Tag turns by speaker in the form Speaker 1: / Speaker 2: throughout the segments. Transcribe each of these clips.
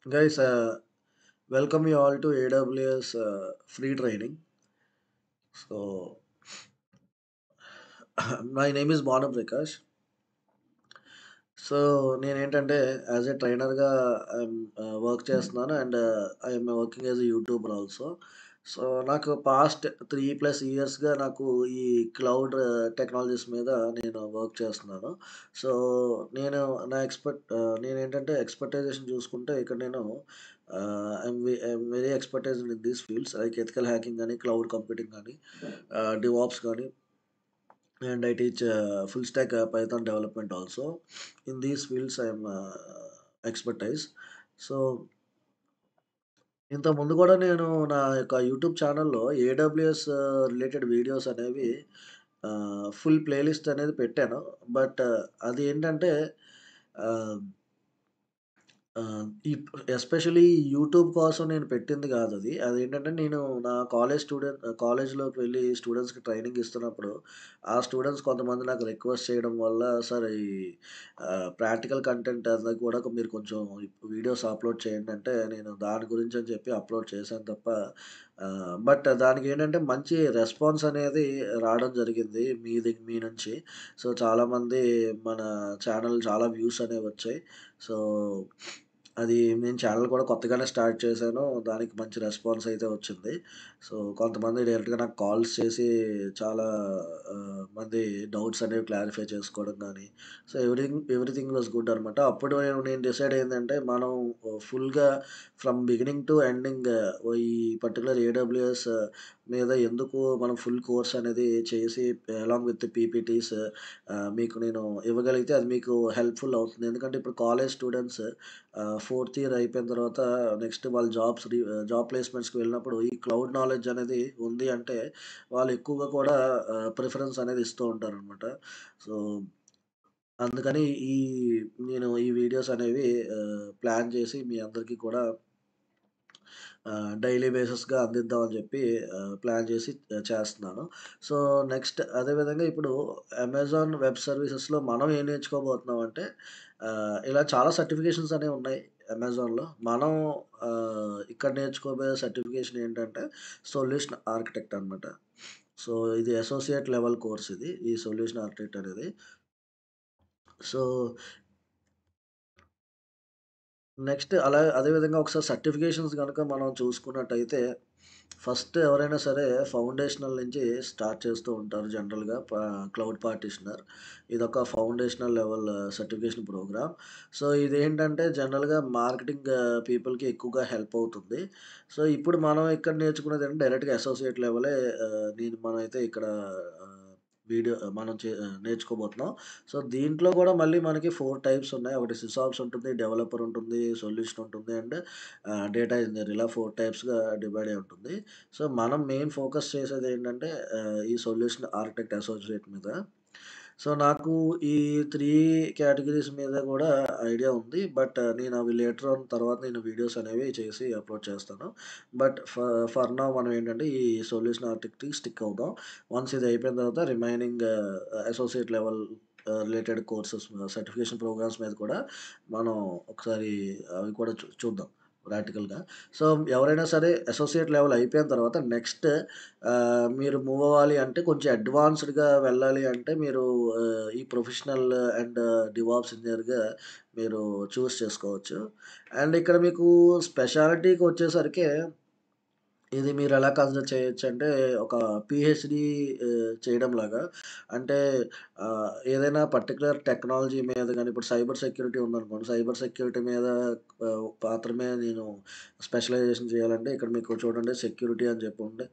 Speaker 1: Guys, welcome you all to AWS free training. So, my name is Banu Prakash. So, నేనేంటంటే as a ట్రైనర్‌గా work చేస్తున్నాను and I'm working as a YouTuber also. So, నాకు past 3+ ఇయర్స్‌గా నాకు ఈ cloud technologies మీద నేను work చేస్తున్నాను. సో, నేను నేనేంటంటే ఎక్స్‌పర్టైజేషన్ చూసుకుంటే ఇక్కడ నేను I'm very expertised in these fields like ethical hacking గాని, క్లౌడ్ కంప్యూటింగ్ గాని, డివాప్స్ గాని and I teach full stack Python development also. In these fields, I am expertise. So, ఇంతకుముందు గూడా నేను నా యొక్క యూట్యూబ్ ఛానల్‌లో ఏడబ్ల్యూఎస్ రిలేటెడ్ వీడియోస్ అనేవి ఫుల్ ప్లేలిస్ట్ అనేది పెట్టాను. బట్ అది ఏంటంటే ఆహ్ ఎస్పెషల్లీ యూట్యూబ్ కోసం నేను పెట్టింది కాదది. అదేంటంటే నేను నా కాలేజ్‌లోకి వెళ్లి స్టూడెంట్స్‌కి ట్రైనింగ్ ఇస్తున్నప్పుడు, ఆ స్టూడెంట్స్ కొంతమంది నాకు రిక్వెస్ట్ చేయడం వల్ల, సార్ ఈ ప్రాక్టికల్ కంటెంట్ అది కూడా మీరు కొంచెం వీడియోస్ అప్‌లోడ్ చేయండి అంటే, నేను దాని గురించి అని చెప్పి అప్‌లోడ్ చేశాను తప్ప, బట్ దానికేంటంటే మంచి రెస్పాన్స్ అనేది రావడం జరిగింది మీ నుంచి. సో, చాలామంది మన ఛానల్ చాలా వ్యూస్ అనేవొచ్చాయి. సో, అది నేను ఛానెల్ కూడా కొత్తగానే స్టార్ట్ చేశాను. దానికి మంచి రెస్పాన్స్ అయితే వచ్చింది. సో, కొంతమంది డైరెక్ట్‌గా నాకు కాల్స్ చేసి చాలా మంది డౌట్స్ అనేవి క్లారిఫై చేసుకోవడం గానీ, సో, ఎవ్రీథింగ్ వాస్ గుడ్ అనమాట. అప్పుడు నేను డిసైడ్ అయిందంటే మనం ఫుల్‌గా ఫ్రమ్ బిగినింగ్ టు ఎండింగ్ ఈ పర్టిక్యులర్ ఏడబ్ల్యూఎస్ మీద ఎందుకు మనం ఫుల్ కోర్స్ అనేది చేసి అలాంగ్ విత్ పీపీటీస్ మీకు నేను ఇవ్వగలిగితే అది మీకు హెల్ప్‌ఫుల్ అవుతుంది. ఎందుకంటే ఇప్పుడు కాలేజ్ స్టూడెంట్స్ ఫోర్త్ ఇయర్ అయిపోయిన తర్వాత నెక్స్ట్ వాళ్ళు జాబ్ ప్లేస్‌మెంట్స్‌కి వెళ్ళినప్పుడు ఈ క్లౌడ్ నాలెడ్జ్ అనేది ఉంది అంటే వాళ్ళు ఎక్కువగా కూడా ప్రిఫరెన్స్ అనేది ఇస్తూ ఉంటారనమాట. సో, అందుకని నేను ఈ వీడియోస్ అనేవి ప్లాన్ చేసి మీ అందరికీ కూడా డైలీ బేసిస్‌గా అందిద్దామని చెప్పి ప్లాన్ చేసి చేస్తున్నాను. సో, నెక్స్ట్ అదే విధంగా ఇప్పుడు అమెజాన్ వెబ్ సర్వీసెస్‌లో మనం ఏం నేర్చుకోబోతున్నామంటే ఇలా చాలా సర్టిఫికేషన్స్ అనేవి ఉన్నాయి అమెజాన్‌లో. మనం ఇక్కడ నేర్చుకోబోయే సర్టిఫికేషన్ ఏంటంటే సొల్యూషన్ ఆర్కిటెక్ట్ అనమాట. సో, ఇది అసోసియేట్ లెవెల్ కోర్స్ ఇది. ఈ సొల్యూషన్ ఆర్కిటెక్ట్ అనేది. సో, నెక్స్ట్ అదే విధంగా ఒకసారి సర్టిఫికేషన్స్ గనక మనం చూసుకున్నట్టయితే, ఫస్ట్ ఎవరైనా సరే ఫౌండేషనల్ నుంచి స్టార్ట్ చేస్తూ ఉంటారు జనరల్‌గా క్లౌడ్ పార్టిషనర్. ఇదొక foundational level certification program. So, ఇదేంటంటే జనరల్‌గా మార్కెటింగ్ పీపుల్‌కి ఎక్కువగా హెల్ప్ అవుతుంది. సో, ఇప్పుడు మనం ఇక్కడ నేర్చుకునేదేంటంటే డైరెక్ట్‌గా అసోసియేట్ లెవెలే మనమైతే ఇక్కడ ఆహ్, నేర్చుకోబోతున్నాం. సో, దీంట్లో గూడా మళ్ళీ మనకి 4 టైప్స్ ఉన్నాయి. ఒకటి సిసాప్స్ ఉంటుంది, డెవలపర్ ఉంటుంది, సొల్యూషన్ ఉంటుంది అండ్ డేటా ఇంజినీర్ ఇలా 4 టైప్స్‌గా డివైడ్ అయ్యి ఉంటుంది. సో, మనం మెయిన్ ఫోకస్ చేసేదేంటంటే ఈ సొల్యూషన్ ఆర్కిటెక్ట్ అసోసియేట్ మీద. సో, నాకు ఈ 3 కేటగరీస్ మీద గూడా ఐడియా ఉంది. బట్ నేను అవి లేటర్ ఆన్ తర్వాత నేను వీడియోస్ అనేవి చేసి అప్‌లోడ్ చేస్తాను. బట్ ఫర్ నౌ మనం ఏంటంటే ఈ సొల్యూషన్ ఆర్కిటెక్ట్‌కి స్టిక్ అవుదాం. వన్స్ ఇది అయిపోయిన తర్వాత remaining associate level related courses certification programs మీద కూడా మనం ఒకసారి అవి కూడా చూద్దాం ప్రాక్టికల్‌గా. సో, ఎవరైనా సరే అసోసియేట్ లెవెల్ అయిపోయిన తర్వాత నెక్స్ట్ మీరు మూవ్ అవ్వాలి అంటే కొంచెం అడ్వాన్స్‌డ్‌గా వెళ్ళాలి అంటే మీరు ఈ ప్రొఫెషనల్ అండ్ డివాప్స్ ఇంజినీర్‌గా మీరు చేసుకోవచ్చు. అండ్ ఇక్కడ మీకు స్పెషాలిటీకొచ్చేసరికి ఇది మీరెలా కన్సిడర్ చేయొచ్చంటే, ఒక పీహెచ్‌డీ చేయడంలాగా. అంటే ఏదైనా పర్టిక్యులర్ టెక్నాలజీ మీద గాని, ఇప్పుడు సైబర్ సెక్యూరిటీ ఉందనుకోండి. సైబర్ సెక్యూరిటీ మీద మాత్రమే నేను స్పెషలైజేషన్ చేయాలంటే, ఇక్కడ మీకు చూడండి సెక్యూరిటీ అని చెప్పి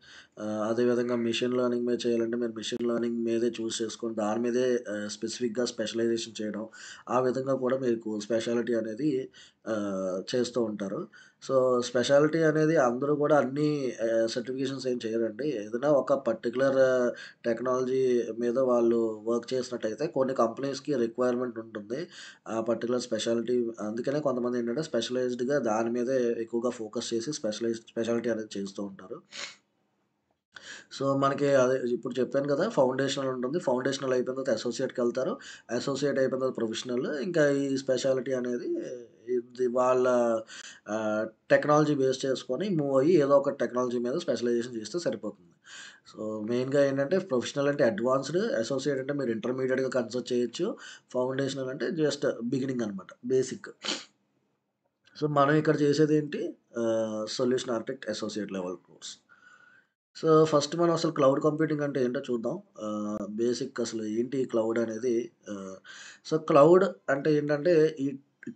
Speaker 1: అదేవిధంగా మెషిన్ లెర్నింగ్ మీద చేయాలంటే, మీరు మెషిన్ లెర్నింగ్ మీదే చేసుకొని, దాని మీదే స్పెసిఫిక్‌గా స్పెషలైజేషన్ చేయడం. ఆ విధంగా కూడా మీకు స్పెషాలిటీ అనేది చేస్తూ ఉంటారు. సో, స్పెషాలిటీ అనేది అందరూ గూడా అన్నీ సర్టిఫికేషన్స్ ఏం చేయరండి. ఏదైనా ఒక పర్టిక్యులర్ టెక్నాలజీ మీద వాళ్ళు వర్క్ చేసినట్టయితే కొన్ని కంపెనీస్‌కి రిక్వైర్మెంట్ ఉంటుంది. ఆ పర్టిక్యులర్ స్పెషాలిటీ అందుకనే కొంతమందేంటంటే స్పెషలైజ్డ్‌గా దాని మీదే ఎక్కువగా ఫోకస్ చేసి స్పెషాలిటీ అనేది చేస్తూ ఉంటారు. సో, మనకి అదే ఇప్పుడు చెప్పాను కదా! ఫౌండేషనల్ ఉంటుంది. ఫౌండేషనల్ అయిపోయిన తర్వాత అసోసియేట్‌కెళ్తారు. అసోసియేట్ అయిపోయిన తర్వాత ప్రొఫెషనల్. ఇంకా ఈ స్పెషాలిటీ అనేది వాళ్ళ టెక్నాలజీ బేస్ చేసుకొని మూవ్ అయ్యి ఏదో ఒక టెక్నాలజీ మీద స్పెషలైజేషన్ చేస్తే సరిపోతుంది. సో, మెయిన్‌గా ఏంటంటే ప్రొఫెషనల్ అంటే అడ్వాన్స్‌డ్, అసోసియేట్ అంటే మీరు ఇంటర్మీడియేట్‌గా కన్సిడర్ చేయొచ్చు. ఫౌండేషనల్ అంటే జస్ట్ బిగినింగ్ అనమాట. బేసిక్. సో, మనం ఇక్కడ చేసేదేంటి solution architect associate level course. So, first మనం అసలు క్లౌడ్ కంప్యూటింగ్ అంటే ఏంటో చూద్దాం. బేసిక్ అసలు ఏంటి క్లౌడ్ అనేది. ఆహ్, సో, క్లౌడ్ అంటే ఏంటంటే, ఈ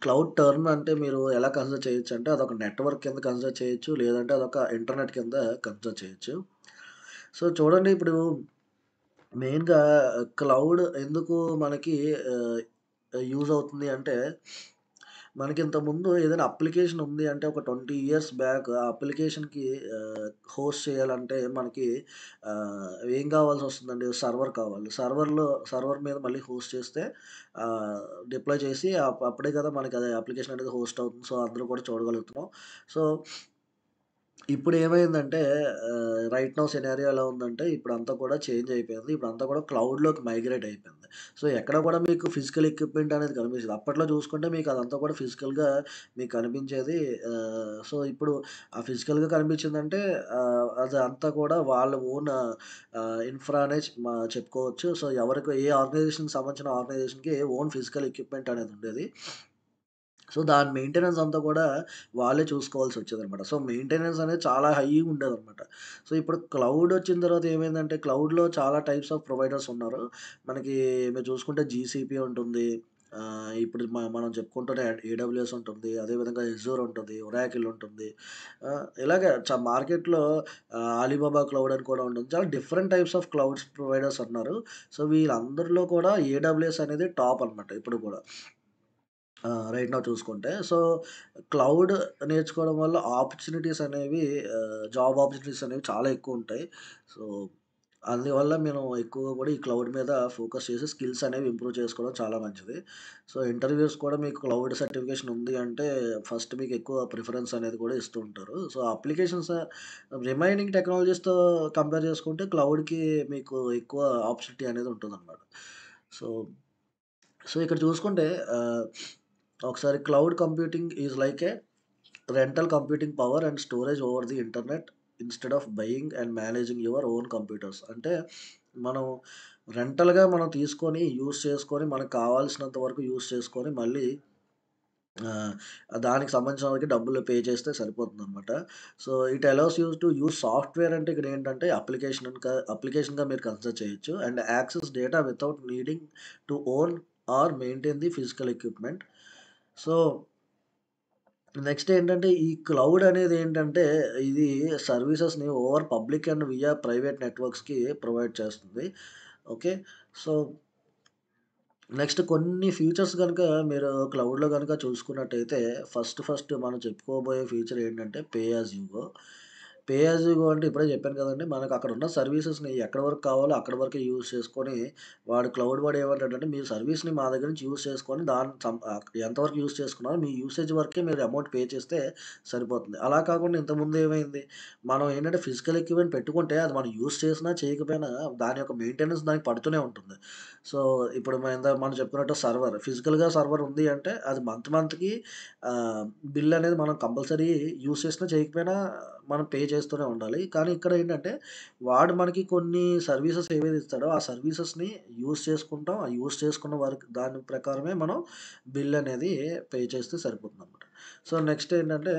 Speaker 1: క్లౌడ్ టర్మ్ అంటే మీరు ఎలా కన్సిడర్ చేయొచ్చంటే, అదొక నెట్వర్క్ కింద కన్సిడర్ చేయొచ్చు. లేదంటే అదొక ఇంటర్నెట్ కింద కన్సిడర్ చేయొచ్చు. సో, చూడండి ఇప్పుడు మెయిన్‌గా క్లౌడ్ ఎందుకు మనకి ఆహ్, యూజ్ అవుతుంది అంటే, మనకింతకుముందు ఏదైనా అప్లికేషన్ ఉంది అంటే ఒక 20 ఇయర్స్ బ్యాక్ ఆ అప్లికేషన్‌కి హోస్ట్ చేయాలంటే మనకి ఏం కావాల్సొస్తుందండి? సర్వర్ కావాలి. సర్వర్ మీద మళ్ళీ హోస్ట్ చేస్తే ఆహ్, డిప్లాయ్ చేసి అప్పుడే కదా మనకి అది అప్లికేషన్ అనేది హోస్ట్ అవుతుంది. సో, అందరూ కూడా చూడగలుగుతున్నాం. సో, ఇప్పుడేమైందంటే రైట్ నౌ సినారియో ఎలా ఉందంటే ఇప్పుడంతా కూడా చేంజ్ అయిపోయింది. ఇప్పుడంతా కూడా క్లౌడ్‌లోకి మైగ్రేట్ అయిపోయింది. సో, ఎక్కడ కూడా మీకు ఫిజికల్ ఎక్విప్‌మెంట్ అనేది కనిపించదు. అప్పట్లో చూసుకుంటే మీకు అదంతా కూడా ఫిజికల్‌గా మీకు కనిపించేది. సో, ఇప్పుడు ఆ ఫిజికల్‌గా కనిపించిందంటే అదంతా కూడా వాళ్ళ ఓన్ ఇన్‌ఫ్రా అనే చెప్పుకోవచ్చు. సో, ఎవరికి ఏ ఆర్గనైజేషన్‌కి సంబంధించిన ఆర్గనైజేషన్‌కి ఓన్ ఫిజికల్ ఎక్విప్‌మెంట్ అనేది ఉండేది. సో, దాని మెయింటెనెన్స్ అంతా కూడా వాళ్ళే చూసుకోవాల్సొచ్చేదనమాట. సో, మెయింటెనెన్స్ అనేది చాలా హై‌గా ఉండేదనమాట. సో, ఇప్పుడు క్లౌడ్ వచ్చిన తర్వాత ఏమైందంటే, క్లౌడ్‌లో చాలా టైప్స్ ఆఫ్ ప్రొవైడర్స్ ఉన్నారు. మనకి మీరు చూసుకుంటే జీసీపీ ఉంటుంది. ఇప్పుడు మనం చెప్పుకుంటూనే ఏడబ్ల్యూఎస్ ఉంటుంది. అదేవిధంగా ఎజూర్ ఉంటుంది. ఒరాకిల్ ఉంటుంది. ఇలాగ మార్కెట్‌లో అలీబాబా క్లౌడ్ అని కూడా ఉంటుంది. చాలా different types of clouds providers ఉన్నారు. సో, వీళ్ళందరిలో కూడా ఏడబ్ల్యూఎస్ అనేది టాప్ అనమాట ఇప్పుడు కూడా. రైట్ నౌ చూసుకుంటే. సో, క్లౌడ్ నేర్చుకోవడం వల్ల ఆపర్చునిటీస్ అనేవి జాబ్ ఆపర్చునిటీస్ అనేవి చాలా ఎక్కువుంటాయి. సో, అందువల్ల మేము ఎక్కువగా కూడా ఈ క్లౌడ్ మీద ఫోకస్ చేసి స్కిల్స్ అనేవి ఇంప్రూవ్ చేసుకోవడం చాలా మంచిది. సో, ఇంటర్‌వ్యూస్ కూడా మీకు క్లౌడ్ సర్టిఫికేషన్ ఉంది అంటే ఫస్ట్ మీకు ఎక్కువ ప్రిఫరెన్స్ అనేది కూడా ఇస్తూ ఉంటారు. సో, అప్లికేషన్స్ రిమైనింగ్ టెక్నాలజీస్‌తో కంపేర్ చేసుకుంటే క్లౌడ్‌కి మీకు ఎక్కువ ఆపర్చునిటీ అనేది ఉంటుందన్నమాట. సో సో, ఇక్కడ చూసుకుంటే ఆహ్, ఒకసారి cloud computing is like A rental computing power and storage over the internet instead of buying and managing your own computers. అంటే మనం రెంటల్‌గా మనం తీసుకొని, యూజ్ చేసుకొని, మనకు కావాల్సినంత వరకు యూజ్ చేసుకొని, మళ్ళీ ఆహ్, దానికి సంబంధించిన వరకి డబ్బులు పే చేస్తే సరిపోతుందనమాట. So, it allows you to use software అంటే ఇక్కడేంటంటే అప్లికేషన్‌గా మీరు కన్సిడర్ చేయొచ్చు. And access data without needing to own or maintain the physical equipment. So, next ఏంటంటే ఈ క్లౌడ్ అనేదేంటంటే ఇది సర్వీసెస్‌ని over public and via private నెట్‌వర్క్స్‌కి ప్రొవైడ్ చేస్తుంది. ఓకే. సో, నెక్స్ట్ కొన్ని ఫీచర్స్ గనుక మీరు క్లౌడ్‌లో గనుక చూసుకున్నట్టయితే ఫస్ట్ మనం చెప్పుకోబోయే ఫీచర్ ఏంటంటే pay as you go. Pay as you go అంటే ఇప్పుడే చెప్పాను కదండీ! మనకక్కడున్న సర్వీసెస్‌ని ఎక్కడి వరకు కావాలో అక్కడి వరకే యూజ్ చేసుకొని, వాడు ఏమంటాడంటే మీ సర్వీస్‌ని మా దగ్గర నుంచి యూజ్ చేసుకొని ఎంతవరకు యూజ్ చేసుకున్నారో మీ యూసేజ్ వరకే మీరు అమౌంట్ పే చేస్తే సరిపోతుంది. అలా కాకుండా ఇంతకుముందు ఏమైంది? మనం ఏంటంటే ఫిజికల్ ఎక్విప్‌మెంట్ పెట్టుకుంటే అది మనం యూజ్ చేసినా చేయకపోయినా దాని యొక్క మెయింటెనెన్స్ దానికి పడుతూనే ఉంటుంది. సో, ఇప్పుడు మనం చెప్పుకున్నట్టు ఫిజికల్‌గా సర్వర్ ఉంది అంటే అది మంత్‌కి ఆహ్, బిల్ అనేది మనం కంపల్సరీ యూజ్ చేసినా చేయకపోయినా మనం పే చేస్తూనే ఉండాలి. కానీ ఇక్కడేంటంటే వాడు మనకి కొన్ని సర్వీసెస్ ఏవైతే ఇస్తాడో ఆ సర్వీసెస్‌ని యూజ్ చేసుకుంటాం. ఆ యూజ్ చేసుకున్న వరకు దాని ప్రకారమే మనం బిల్ అనేది పే చేస్తే సరిపోతుందనమాట. సో, నెక్స్ట్ ఏంటంటే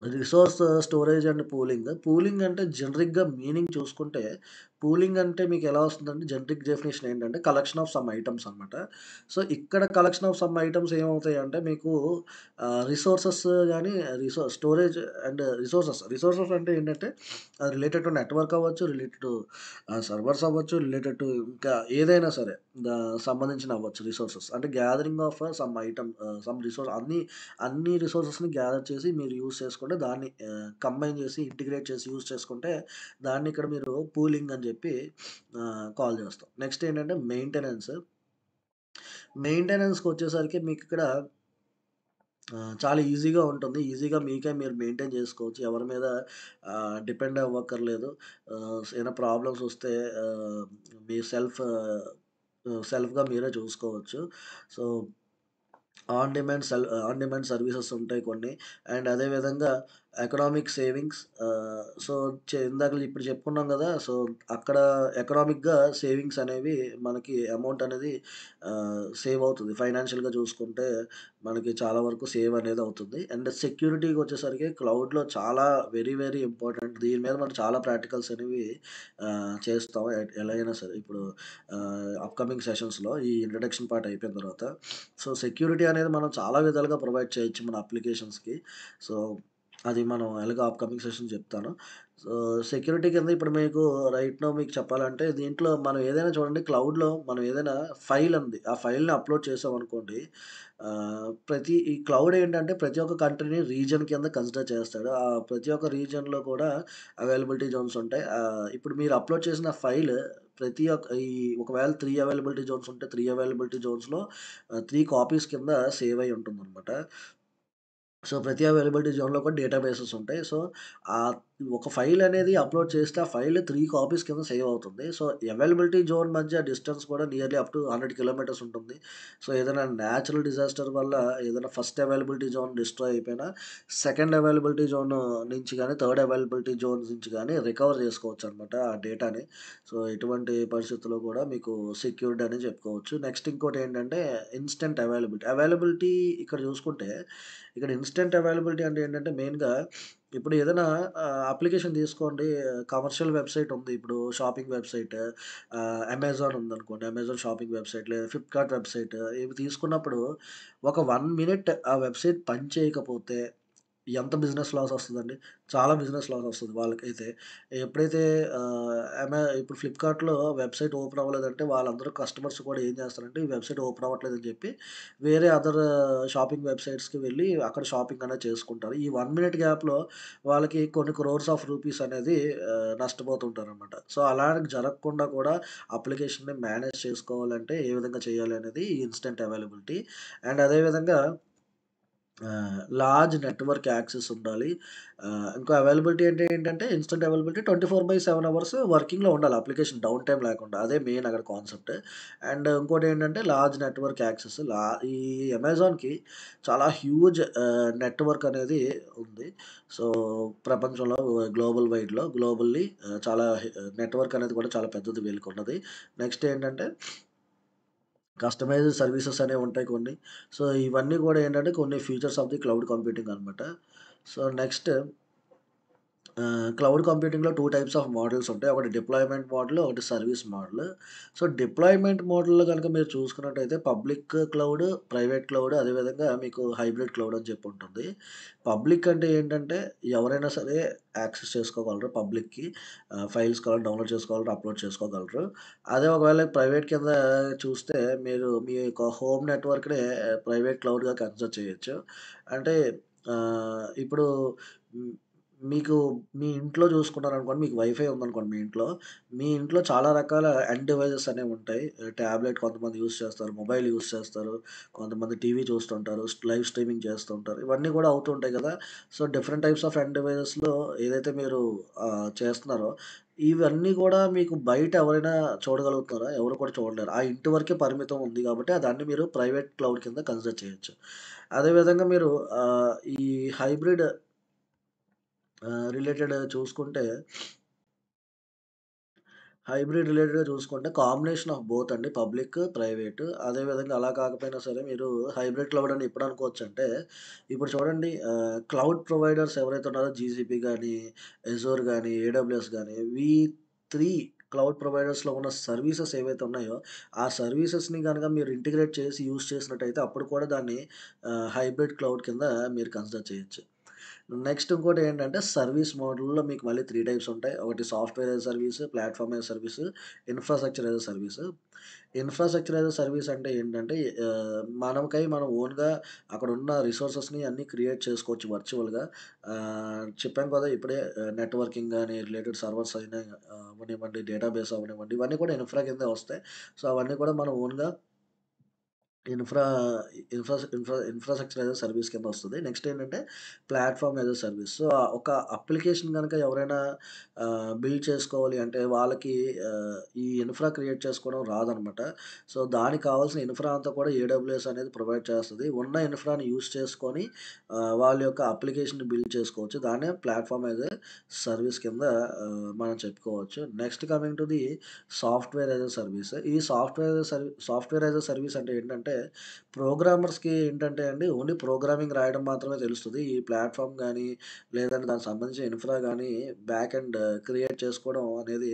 Speaker 1: resource storage and pooling. Pooling అంటే జనరిక్‌గా మీనింగ్ చూసుకుంటే, పూలింగ్ అంటే మీకెలా వస్తుందంటే జనరిక్ డెఫినిషన్ ఏంటంటే కలెక్షన్ ఆఫ్ సమ్ ఐటెమ్స్ అనమాట. సో, ఇక్కడ కలెక్షన్ ఆఫ్ సమ్ ఐటెమ్స్ ఏమవుతాయంటే మీకు రిసోర్సెస్ గాని స్టోరేజ్ అండ్ రిసోర్సెస్ అంటే ఏంటంటే అది రిలేటెడ్ టు నెట్వర్క్ అవ్వచ్చు, రిలేటెడ్ టు సర్వర్స్ అవ్వచ్చు, రిలేటెడ్ టు ఇంకా ఏదైనా సరే సంబంధించినవి అవ్వచ్చు రిసోర్సెస్. అంటే gathering of some item some resource అన్ని రిసోర్సెస్‌ని గ్యాదర్ చేసి మీరు యూజ్ చేసుకుంటే దాన్ని కంబైన్ చేసి, ఇంటిగ్రేట్ చేసి యూజ్ చేసుకుంటే దాన్ని ఇక్కడ మీరు పూలింగ్ అని చెప్పి కాల్ చేస్తాం. నెక్స్ట్ ఏంటంటే మెయింటెనెన్స్. మెయింటెనెన్స్‌కొచ్చేసరికి మీకిక్కడ చాలా ఈజీగా ఉంటుంది. ఈజీగా మీకే మీరు మెయింటైన్ చేసుకోవచ్చు. ఎవరి మీద డిపెండ్ అవ్వక్కర్లేదు. ఏమైనా ప్రాబ్లమ్స్ వస్తే ఆహ్, మీ సెల్ఫ్‌గా మీరే చూసుకోవచ్చు. సో ఆన్ డిమాండ్ సర్వీసెస్ ఉంటాయి కొన్ని. అండ్ అదే విధంగా ఎకనామిక్ సేవింగ్స్ సో, ఇందాక ఇప్పుడు చెప్పుకున్నాం గదా! సో, అక్కడ ఎకనామిక్‌గా సేవింగ్స్ అనేవి మనకి అమౌంట్ అనేది సేవ్ అవుతది. ఫైనాన్షియల్‌గా చూసుకుంటే మనకి చాలా వరకు సేవ్ అనేది అవుతుంది. అండ్ సెక్యూరిటీకొచ్చేసరికి క్లౌడ్‌లో చాలా వెరీ, వెరీ ఇంపార్టెంట్. దీని మీద మనం చాలా ప్రాక్టికల్స్ అనేవి చేస్తాం. ఎలాగైనా సరే. ఇప్పుడు అప్‌కమింగ్ సెషన్స్‌లో ఈ ఇంట్రడక్షన్ పార్ట్ అయిపోయిన తర్వాత సో, సెక్యూరిటీ అనేది మనం చాలా విధాలుగా ప్రొవైడ్ చేయొచ్చు మన అప్లికేషన్స్‌కి. సో, అది మనం ఎలాగో అప్‌కమింగ్ సెషన్ చెప్తాను. సో, సెక్యూరిటీ కింద ఇప్పుడు మీకు రైట్ నౌ మీకు చెప్పాలంటే దీంట్లో మనం ఏదైనా చూడండి క్లౌడ్‌లో మనం ఏదైనా ఫైల్ ఉంది. ఆ ఫైల్‌ని అప్‌లోడ్ చేసామనుకోండి ఈ క్లౌడ్ ఏంటంటే ప్రతి ఒక్క కంట్రీని రీజియన్ కింద కన్సిడర్ చేస్తాడు. ప్రతి ఒక్క రీజియన్‌లో కూడా అవైలబిలిటీ జోన్స్ ఉంటాయి. ఇప్పుడు మీరు అప్‌లోడ్ చేసిన ఫైల్ ఒకవేళ 3 అవైలబిలిటీ జోన్స్ ఉంటే 3 అవైలబిలిటీ జోన్స్‌లో 3 కాపీస్ కింద సేవ్ అయ్యి ఉంటుందనమాట. సో, ప్రతి అవైలబిలిటీ జోన్‌లో కూడా డేటాబేసెస్ ఉంటాయి. సో, ఆహ్, ఒక ఫైల్ అనేది అప్‌లోడ్ చేస్తే ఆ ఫైల్ 3 కాపీస్ కింద సేవ్ అవుతుంది. సో, అవైలబిలిటీ జోన్ మధ్య డిస్టెన్స్ కూడా నియర్లీ అప్ టు 100 కిలోమీటర్స్ ఉంటుంది. సో, ఏదైనా నేచురల్ డిజాస్టర్ వల్ల ఏదైనా ఫస్ట్ అవైలబిలిటీ జోన్ డిస్ట్రాయ్ అయిపోయినా, సెకండ్ అవైలబిలిటీ జోన్ నుంచి గాని, థర్డ్ అవైలబిలిటీ జోన్స్ నుంచి గాని రికవర్ చేసుకోవచ్చనమాట ఆ డేటాని. సో, ఎటువంటి పరిస్థితుల్లో కూడా మీకు సెక్యూర్డ్ అని చెప్పుకోవచ్చు. నెక్స్ట్ ఇంకోటేంటంటే ఇన్‌స్టంట్ అవైలబిలిటీ. అవైలబిలిటీ ఇక్కడ చూసుకుంటే ఇక్కడ ఇన్‌స్టంట్ అవైలబిలిటీ అంటే ఏంటంటే మెయిన్‌గా ఇప్పుడు ఏదైనా అప్లికేషన్ తీసుకోండి. కమర్షియల్ వెబ్‌సైట్ ఉంది. ఇప్పుడు షాపింగ్ వెబ్‌సైట్ అమెజాన్ ఉందనుకోండి. అమెజాన్ షాపింగ్ వెబ్‌సైట్ లేదా ఫ్లిప్‌కార్ట్ వెబ్‌సైట్ ఇవి తీసుకున్నప్పుడు ఒక 1 మినిట్ ఆ వెబ్‌సైట్ పని చేయకపోతే ఎంత బిజినెస్ లాస్ ఒస్తదండి? చాలా బిజినెస్ లాస్ ఒస్తది వాళ్ళకైతే. ఎప్పుడైతే ఇప్పుడు ఫ్లిప్‌కార్ట్‌లో వెబ్‌సైట్ ఓపెన్ అవ్వలేదంటే వాళ్ళందరూ కస్టమర్స్ కూడా ఏం చేస్తారంటే ఈ వెబ్‌సైట్ ఓపెన్ అవ్వట్లేదని చెప్పి వేరే అదర్ షాపింగ్ వెబ్‌సైట్స్‌కి వెళ్లి అక్కడ షాపింగ్ అనేది చేసుకుంటారు. ఈ 1 మినిట్ గ్యాప్‌లో వాళ్ళకి కొన్ని క్రోర్స్ ఆఫ్ రూపీస్ అనేది నష్టపోతుంటారనమాట. సో, అలా జరగకుండా కూడా అప్లికేషన్‌ని మేనేజ్ చేసుకోవాలంటే ఏ విధంగా చేయాలి అనేది ఇన్‌స్టంట్ అవైలబిలిటీ. అండ్ అదే విధంగా లార్జ్ నెట్వర్క్ యాక్సెస్ ఉండాలి. ఇంకో అవైలబిలిటీ అంటే ఏంటంటే, ఇన్‌స్టంట్ అవైలబిలిటీ 24/7 అవర్స్ వర్కింగ్‌లో ఉండాలి. అప్లికేషన్ డౌన్ టైమ్ లేకుండా. అదే మెయిన్ అక్కడ కాన్సెప్ట్. అండ్ ఇంకోటేంటంటే లార్జ్ నెట్వర్క్ యాక్సెస్. ఈ అమెజాన్‌కి చాలా హ్యూజ్ నెట్వర్క్ అనేది ఉంది. సో, ప్రపంచంలో గ్లోబల్లీ చాలా నెట్వర్క్ అనేది కూడా చాలా పెద్దది వీళ్ళకున్నది. నెక్స్ట్ ఏంటంటే కస్టమైజ్డ్ సర్వీసెస్ అనేవుంటాయి కొన్ని. సో, ఇవన్నీ గూడా ఏంటంటే కొన్ని features of the cloud computing అనమాట. సో, నెక్స్ట్ క్లౌడ్ కంప్యూటింగ్‌లో 2 టైప్స్ ఆఫ్ మోడల్స్ ఉంటాయి. ఒకటి డిప్లాయ్‌మెంట్ మోడల్, ఒకటి సర్వీస్ మోడల్. సో, డిప్లాయ్‌మెంట్ మోడల్‌లో గనుక మీరు చూసుకున్నట్టయితే పబ్లిక్ క్లౌడ్, ప్రైవేట్ క్లౌడ్ అదేవిధంగా మీకు హైబ్రిడ్ క్లౌడ్ అని చెప్పి ఉంటుంది. పబ్లిక్ అంటే ఏంటంటే ఎవరైనా సరే యాక్సెస్ చేసుకోగలరు పబ్లిక్‌కి. ఫైల్స్ కావాలంటే డౌన్‌లోడ్ చేసుకోగలరు, అప్‌లోడ్ చేసుకోగలరు. అదే ఒకవేళ ప్రైవేట్ కింద చూస్తే మీరు మీ యొక్క హోమ్ నెట్వర్క్‌నే ప్రైవేట్ క్లౌడ్‌గా కన్సిడర్ చేయొచ్చు. అంటే ఇప్పుడు హ్మ్. మీకు మీ ఇంట్లో చూసుకున్నారనుకోండి, మీకు వైఫై ఉందనుకోండి మీ ఇంట్లో. మీ ఇంట్లో చాలా రకాల ఎండ్ డివైసెస్ అనేవుంటాయి. టాబ్లెట్ కొంతమంది యూజ్ చేస్తారు, మొబైల్ యూజ్ చేస్తారు, కొంతమంది టీవీ చూస్తుంటారు, లైవ్ స్ట్రీమింగ్ చేస్తుంటారు. ఇవన్నీ కూడా అవుతూ ఉంటాయి కదా! So, different types of end డివైసెస్‌లో ఏదైతే మీరు చేస్తున్నారో, ఇవన్నీ కూడా మీకు బయట ఎవరైనా చూడగలుగుతున్నారా? ఎవరు కూడా చూడలేరు. ఆ ఇంటి వరకే పరిమితం ఉంది కాబట్టి దాన్ని మీరు ప్రైవేట్ క్లౌడ్ కింద కన్సిడర్ చేయొచ్చు. అదే విధంగా మీరు ఈ హైబ్రిడ్ రిలేటెడ్ చూసుకుంటే, హైబ్రిడ్ రిలేటెడ్‌గా చూసుకుంటే కాంబినేషన్ ఆఫ్ బోత్ అండి. Public, private. అదే విధంగా అలా కాకపోయినా సరే మీరు హైబ్రిడ్ క్లౌడ్ అని ఎప్పుడు అనుకోవచ్చంటే, ఇప్పుడు చూడండి క్లౌడ్ ప్రొవైడర్స్ ఎవరైతే ఉన్నారో జీసీపీ గానీ, అజూర్ గానీ, ఏడబ్ల్యూఎస్ గానీ, 3 క్లౌడ్ ప్రొవైడర్స్‌లో ఉన్న సర్వీసెస్ ఏవైతే ఉన్నాయో, ఆ సర్వీసెస్‌ని గనక మీరు ఇంటిగ్రేట్ చేసి యూజ్ చేసినట్టయితే అప్పుడు కూడా దాన్ని హైబ్రిడ్ క్లౌడ్ కింద మీరు కన్సిడర్ చేయొచ్చు. నెక్స్ట్ ఇంకోటేంటంటే సర్వీస్ మోడల్‌లో మీకు మళ్ళీ 3 టైప్స్ ఉంటాయి. ఒకటి software as a service, platform as a service, infrastructure as a service. Infrastructure as a service అంటే ఏంటంటే మనం ఓన్‌గా అక్కడున్న రిసోర్సెస్‌ని అన్నీ క్రియేట్ చేసుకోవచ్చు వర్చువల్‌గా. చెప్పాను కదా! ఇప్పుడే నెట్వర్కింగ్ గాని రిలేటెడ్ సర్వర్స్ అయినా అవ్వనివ్వండి, డేటాబేస్ అవ్వనివ్వండి, ఇవన్నీ కూడా ఇన్‌ఫ్రా కిందే వస్తాయి. సో, అవన్నీ కూడా మనం ఓన్‌గా infra infrastructure as a service కిందొస్తది. నెక్స్ట్ ఏంటంటే platform as a service. So, ఒక అప్లికేషన్ గనక ఎవరైనా బిల్డ్ చేసుకోవాలి అంటే వాళ్ళకి ఈ ఇన్‌ఫ్రా క్రియేట్ చేసుకోవడం రాదనమాట. సో, దానికి కావాల్సిన ఇన్‌ఫ్రా అంతా కూడా ఏడబ్ల్యూఎస్ అనేది ప్రొవైడ్ చేస్తది. ఉన్న ఇన్‌ఫ్రాని యూజ్ చేసుకొని వాళ్ళ యొక్క అప్లికేషన్‌ని బిల్డ్ చేసుకోవచ్చు. దాన్నే ప్లాట్‌ఫార్మ్ యాస్ ఎ సర్విస్ కింద మనం చెప్పుకోవచ్చు. Next coming to the software as a service. ఈ సాఫ్ట్‌వేర్ యాస్ ఎ సర్విస్ అంటే ఏంటంటే ప్రోగ్రామర్స్‌కి ఏంటంటే అండి ఓన్లీ ప్రోగ్రామింగ్ రాయడం మాత్రమే తెలుస్తది. ఈ ప్లాట్‌ఫార్మ్ గానీ, లేదంటే దానికి సంబంధించిన ఇన్‌ఫ్రా గానీ, బ్యాక్ ఎండ్ క్రియేట్ చేసుకోవడం అనేది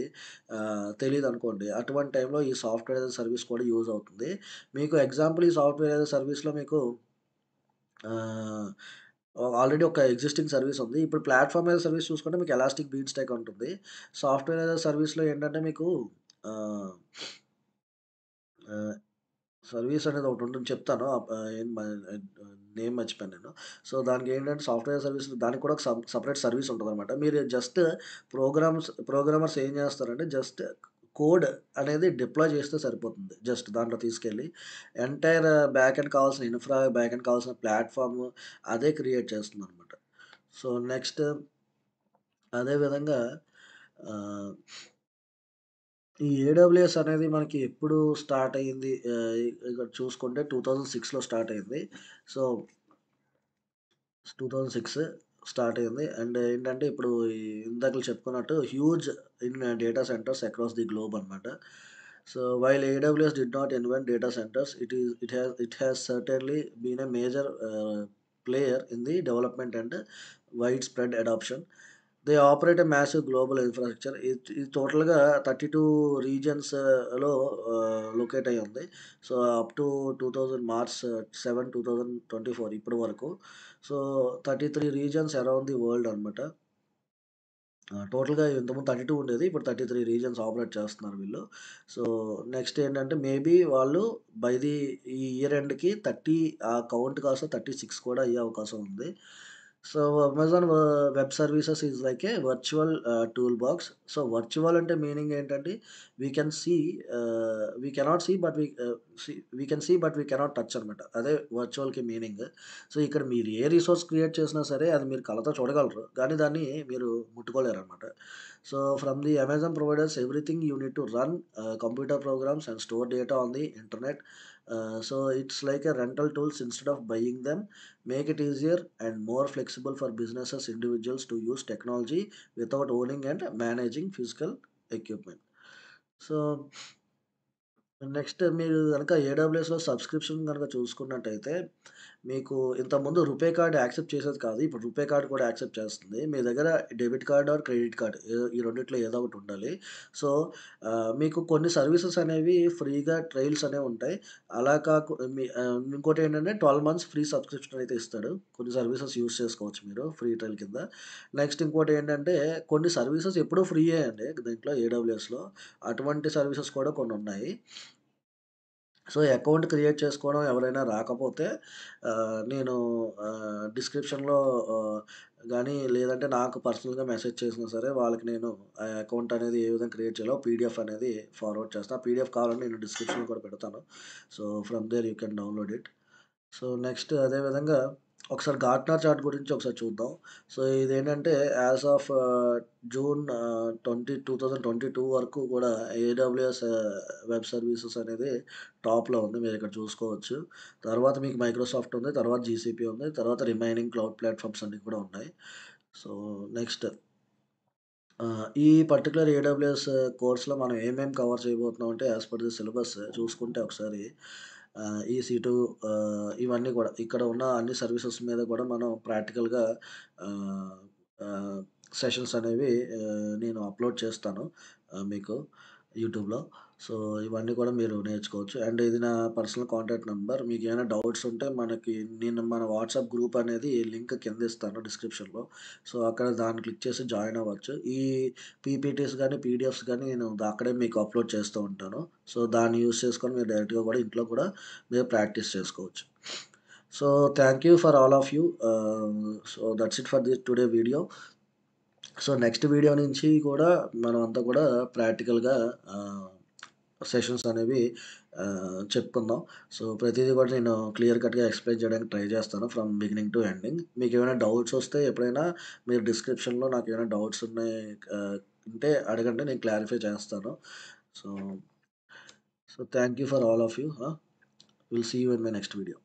Speaker 1: తెలీదనుకోండి. అటువంటి టైంలో ఈ సాఫ్ట్‌వేర్ యాస్ ఎ సర్విస్ కూడా యూజ్ అవుతుంది. మీకు ఎగ్జాంపుల్ ఈ సాఫ్ట్‌వేర్ యాస్ ఎ సర్విస్‌లో మీకు ఆహ్, ఆల్రెడీ ఒక ఎగ్జిస్టింగ్ సర్విస్ ఉంది. ఇప్పుడు ప్లాట్‌ఫార్మ్ యాస్ ఎ సర్విస్ చూసుకుంటే మీకు ఎలాస్టిక్ బీట్‌స్టాక్ ఉంటుంది. సాఫ్ట్‌వేర్ యాస్ ఎ సర్విస్‌లో ఏంటంటే మీకు ఆహ్, ఆహ్ సర్వీస్ అనేది ఒకటుంటుంది చెప్తాను. ఏం మ నేమ్ మర్చిపోయాను నేను. సో, దానికేంటంటే సాఫ్ట్‌వేర్ సర్వీస్ దానికి కూడా ఒక సెపరేట్ సర్వీస్ ఉంటదనమాట. మీరు జస్ట్ ప్రోగ్రామర్స్ ఏం చేస్తారంటే జస్ట్ కోడ్ అనేది డిప్లాయ్ చేస్తే సరిపోతుంది. జస్ట్ దాంట్లో తీసుకెళ్ళి ఎంటైర్ బ్యాక్ ఎండ్ కావాల్సిన ఇన్‌ఫ్రా, బ్యాక్ ఎండ్ కావాల్సిన ప్లాట్‌ఫార్మ్ అదే క్రియేట్ చేస్తుందనమాట. సో, నెక్స్ట్ అదే విధంగా ఆహ్, ఈ ఏడబ్ల్యూఎస్ అనేది మనకి ఎప్పుడు స్టార్ట్ అయింది ఇక్కడ చూసుకుంటే 2006లో స్టార్ట్ అయింది. సో, 2006 స్టార్ట్ అయింది. అండ్ ఏంటంటే ఇప్పుడు ఈ ఇందాకల చెప్పుకున్నట్టు huge in data centres across the globe అనమాట. So, while AWS did not invent data centres, it has certainly been a major player in the development and wide spread adoption. They operate a massive global infrastructure. ఇది టోటల్‌గా 32 రీజియన్స్‌లో locate అయ్యి ఉంది. So, up to 2000 March 7, 2024 ఇప్పటి వరకు. So, 33 regions around the world అనమాట. టోటల్‌గా ఇంతకుముందు 32 ఉండేది. ఇప్పుడు 33 రీజియన్స్ ఆపరేట్ చేస్తున్నారు వీళ్ళు. సో, నెక్స్ట్ ఏంటంటే మేబీ వాళ్ళు బై ది ఈ ఇయర్ ఎండ్‌కి 30 ఆ కౌంట్ కాస్త 36 కూడా అయ్యే అవకాశం ఉంది. So, Amazon web services is like a virtual tool box. So, virtual అంటే మీనింగ్ ఏంటంటే we can see we cannot see but we can see but we cannot touch అనమాట. అదే వర్చువల్‌కి మీనింగ్. సో, ఇక్కడ మీరు ఏ రిసోర్స్ క్రియేట్ చేసినా సరే అది మీరు కళ్ళతో చూడగలరు. కానీ దాన్ని మీరు ముట్టుకోలేరనమాట. So, from the Amazon providers everything you need to run computer programs and store data on the internet. So, it's like a rental tools instead of buying them. Make it easier and more flexible for businesses individuals to use technology without owning and managing physical equipment. So, next మీరు గనక ఏడబ్ల్యూఎస్‌లో subscription గనక చూసుకున్నట్టయితే, మీకు ఇంతకుముందు RuPay card accept చేసేది కాదు. ఇప్పుడు RuPay card కూడా యాక్సెప్ట్ చేస్తుంది. మీ దగ్గర debit card or credit card ఈ రెండిట్లో ఏదో ఒకటి ఉండాలి. సో, మీకు కొన్ని సర్వీసెస్ అనేవి ఫ్రీగా ట్రయల్స్ అనేవి ఉంటాయి. అలా ఇంకోటేంటంటే 12 మంత్స్ ఫ్రీ సబ్స్క్రిప్షన్ అయితే ఇస్తాడు. కొన్ని సర్వీసెస్ యూజ్ చేసుకోవచ్చు మీరు ఫ్రీ ట్రయల్ కింద. నెక్స్ట్ ఇంకోటేంటంటే కొన్ని సర్వీసెస్ ఎప్పుడూ ఫ్రీయే అండి దీంట్లో ఏడబ్ల్యూఎస్‌లో. అటువంటి సర్వీసెస్ కూడా కొన్నున్నాయి. సో, అకౌంట్ క్రియేట్ చేసుకోవడం ఎవరైనా రాకపోతే నేను డిస్క్రిప్షన్‌లో గానీ, లేదంటే నాకు పర్సనల్‌గా మెసేజ్ చేసినా సరే వాళ్ళకి నేను ఆ అకౌంట్ అనేది ఏ విధంగా క్రియేట్ చేయాలో పీడీఎఫ్ అనేది ఫార్వర్డ్ చేస్తా. ఆ పీడీఎఫ్ కావాలంటే నేను డిస్క్రిప్షన్‌లో కూడా పెడతాను. So, from there you can download it. So, next అదే విధంగా ఒకసారి గార్ట్నర్ చార్ట్ గురించి ఒకసారి చూద్దాం. సో, ఇదేంటంటే యాస్ ఆఫ్ జూన్ 2022 వరకు కూడా ఏడబ్ల్యూఎస్ వెబ్ సర్వీసెస్ అనేది టాప్‌లో ఉంది. మీరిక్కడ చూసుకోవచ్చు. తర్వాత మీకు మైక్రోసాఫ్ట్ ఉంది. తర్వాత జీసీపీ ఉంది. తర్వాత రిమైనింగ్ క్లౌడ్ ప్లాట్‌ఫార్మ్స్ అన్నీ కూడా ఉన్నాయి. సో, నెక్స్ట్ ఈ పర్టిక్యులర్ ఏడబ్ల్యూఎస్ కోర్స్‌లో మనం ఏమేం కవర్ చేయబోతున్నాం అంటే యాస్ పర్ ది సిలబస్ చూసుకుంటే ఒకసారి ఈసీ2 ఇవన్నీ కూడా ఇక్కడ ఉన్న అన్ని సర్వీసెస్ మీద కూడా మనం ప్రాక్టికల్‌గా ఆహ్, ఆహ్, సెషన్స్ అనేవి నేను అప్‌లోడ్ చేస్తాను మీకు యూట్యూబ్‌లో. సో, ఇవన్నీ కూడా మీరు నేర్చుకోవచ్చు. అండ్ ఇది నా పర్సనల్ కాంటాక్ట్ నంబర్. మీకేమైనా డౌట్స్ ఉంటే నేను మన వాట్సాప్ గ్రూప్ అనేది లింక్ కింద ఇస్తాను డిస్క్రిప్షన్‌లో. సో, అక్కడ దాన్ని క్లిక్ చేసి జాయిన్ అవ్వచ్చు. ఈ పీపీటీస్ గానీ, పీడీఎఫ్స్ గానీ నేను అక్కడే మీకు అప్‌లోడ్ చేస్తూ ఉంటాను. సో, దాన్ని యూజ్ చేసుకొని మీరు డైరెక్ట్‌గా కూడా ఇంట్లో కూడా మీరు ప్రాక్టీస్ చేసుకోవచ్చు. So, thank you for all of you. So, that's it for the today video. So, next video నుంచి కూడా మనమంతా కూడా ప్రాక్టికల్‌గా ఆహ్, సెషన్స్ అనేవి చెప్పుకుందాం. సో, ప్రతీది కూడా నేను క్లియర్ కట్‌గా ఎక్స్‌ప్లెయిన్ చేయడానికి ట్రై చేస్తాను ఫ్రమ్ బిగినింగ్ టు ఎండింగ్. మీకేమైనా డౌట్స్ వస్తే ఎప్పుడైనా మీరు డిస్క్రిప్షన్‌లో నాకేమైనా డౌట్స్ ఉన్నాయి ఆహ్, ఉంటే అడగండి. నేను క్లారిఫై చేస్తాను. So, thank you for all of you. Will see you in my next video.